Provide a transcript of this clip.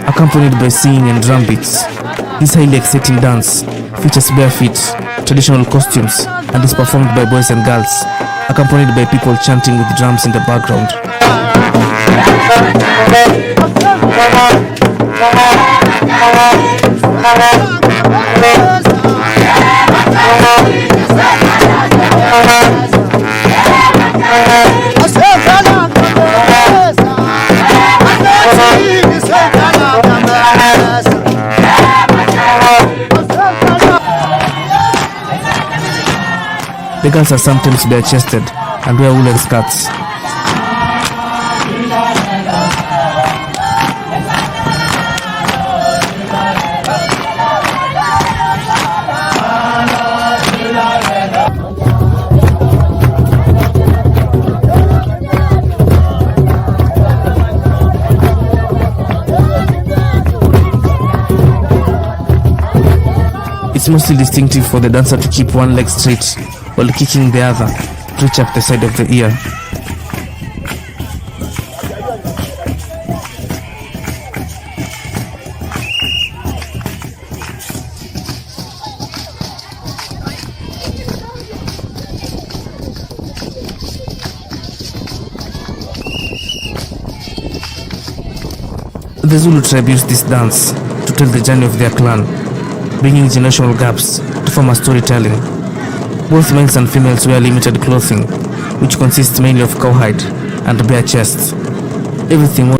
accompanied by singing and drum beats. This highly exciting dance features bare feet, traditional costumes, and is performed by boys and girls, accompanied by people chanting with drums in the background. The girls are sometimes bare-chested and wear woolen skirts. It's mostly distinctive for the dancer to keep one leg straight while kicking the other to reach up the side of the ear. The Zulu tribe used this dance to tell the journey of their clan, bringing generational gaps to form a storytelling. Both males and females wear limited clothing, which consists mainly of cowhide and bare chests. Everything